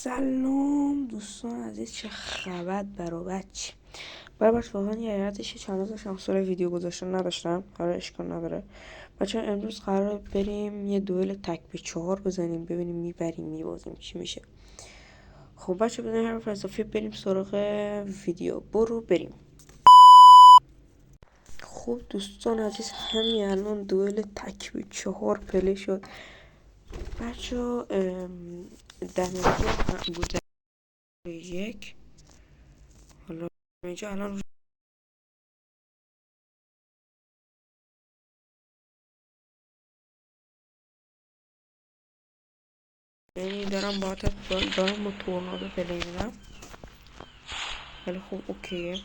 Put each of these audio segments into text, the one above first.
سلام دوستان عزیز، چه خبر برا بچه؟ بچه واقعا یه حیرتش چند روز شانس ویدیو گذاشتن نداشتم. حالا اشکال نداره بچه. امروز قرار بریم یه دوئل تک به 4 بزنیم، ببینیم میبریم میبازیم چی میشه. خب بچه بدون حرف اضافی بریم سراغ ویدیو. برو بریم. خب دوستان عزیز، همین الان دوئل تک به 4 پلی شد بچه. دمیجه بود 1. حالا اینجا الان یعنی دارم با تورنادو پلی میدم. خیلی خوب، اوکیه.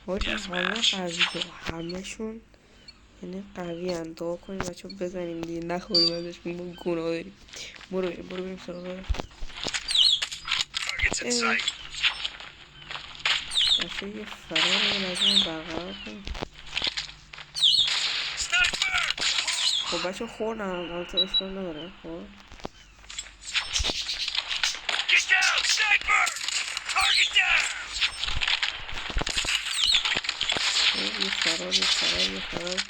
باید همه قوی دو همهشون یعنی قوی هن. دعا کنیم بچه بزنیم دیگه، نخوریم ازشون، ما گناه داریم. برو بریم سراغ بچه. یه فرار لازم برقرار کنیم. خب بچه خوردم، البته اشکال نداره. خب یه فرار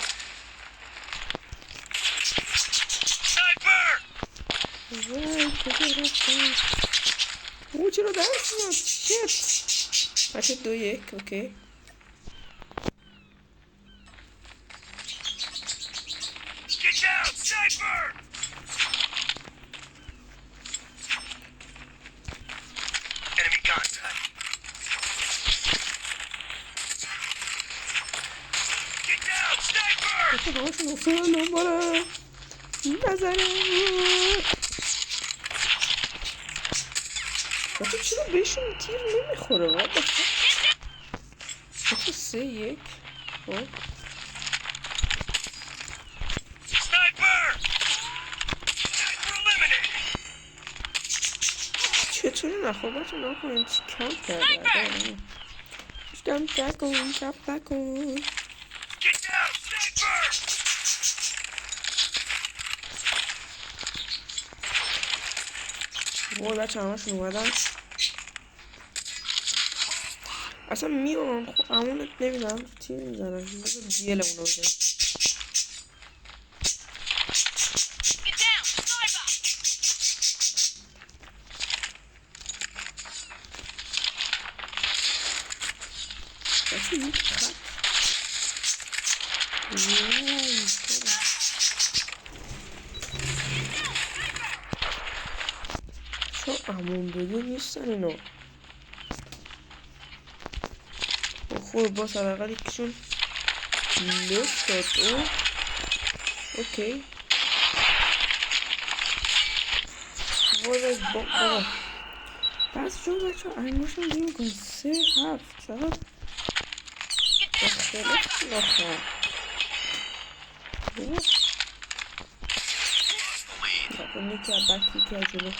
وای کجا رفتم؟ او چرا درست میاد؟ شت بچه 2-1. اوکی بچه همشون افتادن دنبالم. نزنم بچه، چرا بهشون تیر نمیخوره؟ بچه 3-1. خب چطوری نخور بچه؟ نکنیم چی کم کرده. کم نکن. وای بچه همشون اومدن اصلا میان. خب امونت نمیدم تیر میزنن. بذار دیلمون رو بزن. بچه یک خط چون امون بگیر نیستن اینا. خب باز حداقل یکیشون لفت داد. اوکی وای بابا بس جو بچه انگوشم دیم کن. 3-7 چقدر اختلاف نخواه. نکنی که بکی که جلو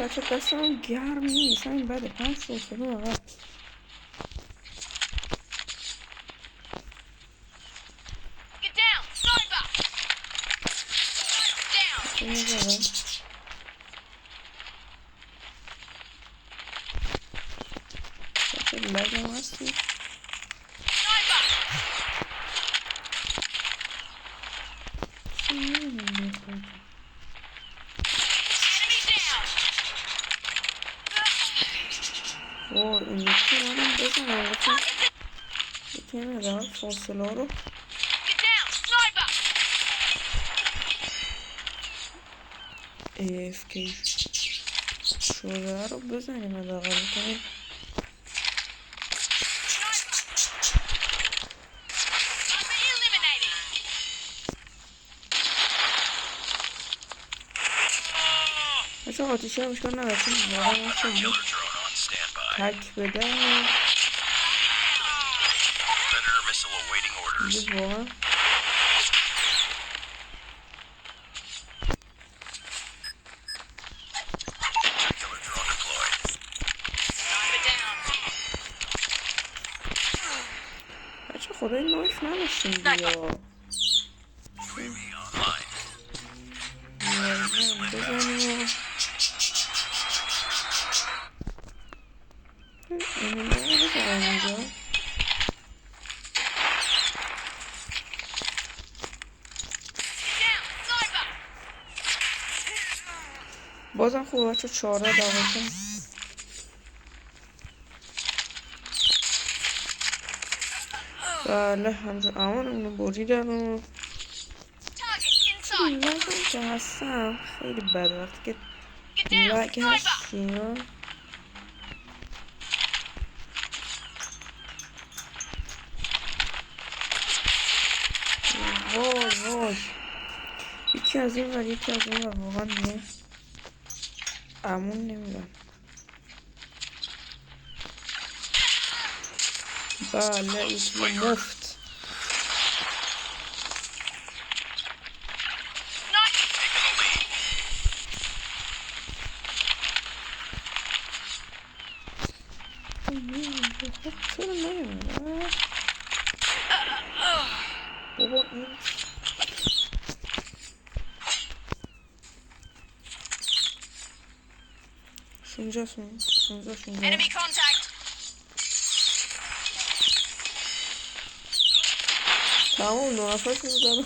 بچه دستم گرم نیست. همین بده 5 سوسنو آقا. بچه لگم هستی. این یکی رو هم بزنم بچه. یکی هم ادامه فاصله رو AFK شده رو بزنیم ادامه بکنیم. بچه آتیشی هم اشکال نداره چون واقعا هستم بود تک بده بود واقعا. بچه خدای نایف نداشت. بشین بیا بزنیم اینو بزنیم اینجا بازم خوب بچه 14 دقیقه بله همجا امانمونو بریدن و لگم که هستم خیلی بده وقتی که لگ هستیم وای یکی از این ور یکی از این ور واقعا دیگه امون نمیدن بله ایتو مفت چرا نمیدن بابا این شونجاست تمام نوافش میزنم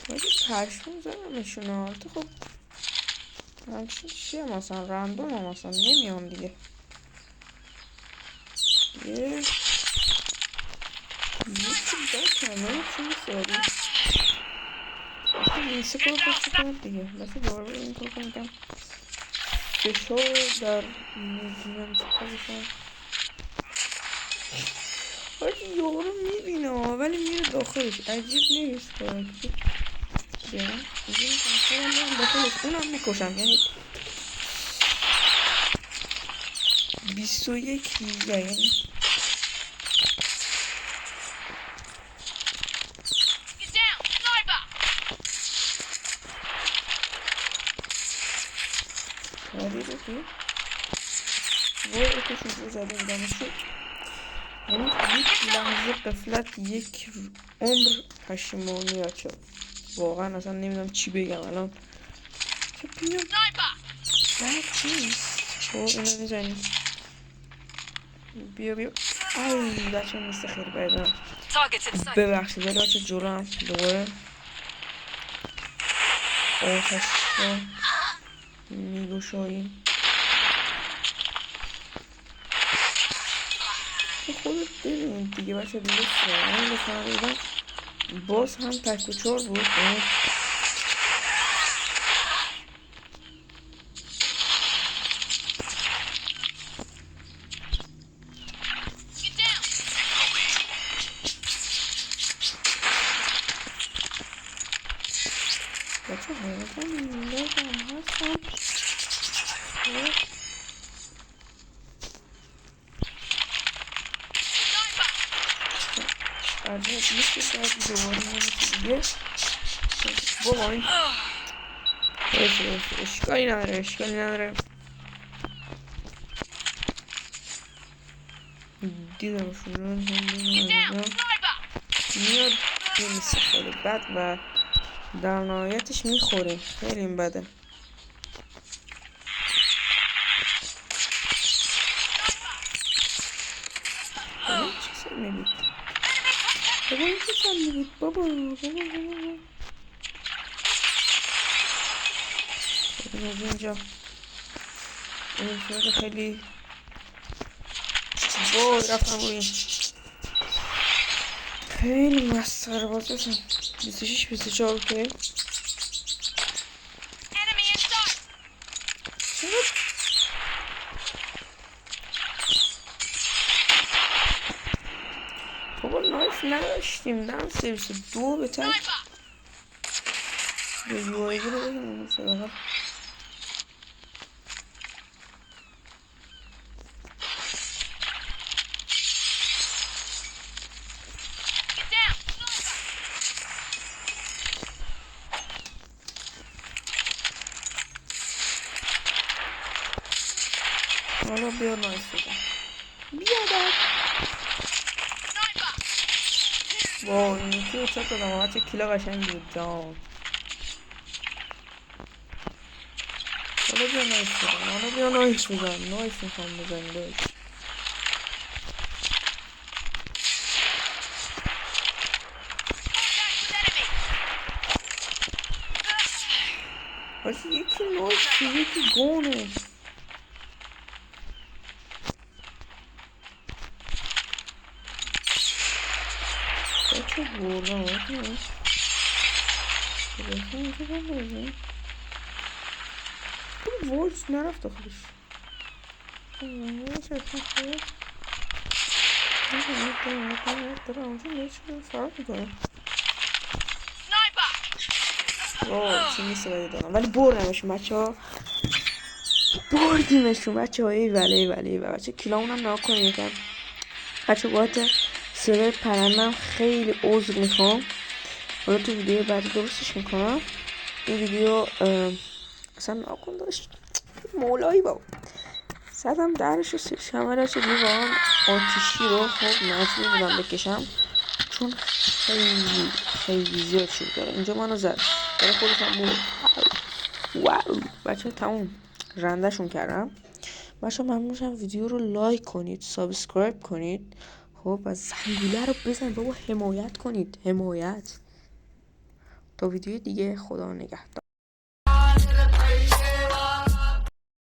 باید پشم زنمشون ها خب همچین چیه مثلا رندوم هم مثلا نمیان دیگه یکی بکنه چون ساری میشه کار خوشی کنم دیگه بسه دوباره این کار کنم کم فشار در موزمنت بشم باید یارو میبینه ولی میره داخلش عجیب نیست کارکتی بیان این کنم میرم داخلش اونم میکشم یعنی 21 18 یعنی دیدی؟ وای اتشون رو زده بودمشون یعنی یک لحظه قفلت یک عمر پشیمانی ها چه واقعا اصلا نمیدونم چی بگم الان که بیام نه چیست خب اینو میزنیم بیا ای بچه نیست خیلی بایدم ببخشید ولی بچه جلو هم دوباره آتش رو میگوشاییم خودت ببینید دیگه بچه دیگه فرمان بفرمیدم باز هم تک و چار بود بچه حقیقتا لازم هستم عجب نیست که شاید دوباره نمیشه دیگه بابا این اشکالی نداره دیدم شنون میاد نمیشه خیلی بد و در نهایتش میخوریم خیلی این بده چه سر میبید بابا این چه سر میبید بابا از اینجا این صورت خیلی وای رفتم روی خیلی مسخره باز بسن 26 24 اوکی بابا نایف نداشتیم نه سرویس دو به تک به یوایگی رو بگم صدقه حالا بیا نایس بزن. بیا با این یکی رو چک دادم چه کلا قشنگ بود جان. حالا بیا نایس بزن. حالا بیا نایس بزن. نایس میخوام بزن داشت. باشه یکی نایس یکی گونه. بچه بردم بچه اینجا بندازم. وایس نرفت داخلش. داره اونجا نشون فرق میکنه. چی نیست باید دارم ولی بردمشون بچه ها. بردیمشون بچه ها. ای بچه کلامون هم نها کنیم یکم. بچه باید سرور پرندم خیلی عذر میخوام. حالا تو ویدیو بعدی درستش میکنم. این ویدیو اصلا ناکن داشت مولایی با زدم درش و کمرش دیگه واقعا آتیشی رو خب مجبور بودم بکشم چون خیلی زیاد شد داره. اینجا منو زد داره خودش هم بود. واو بچه تموم رندشون کردم. بچه ممنونشم ویدیو رو لایک کنید سابسکرایب کنید خب و زنگوله رو بزنید بابا حمایت کنید حمایت. تا ویدیو دیگه خدا نگهدار.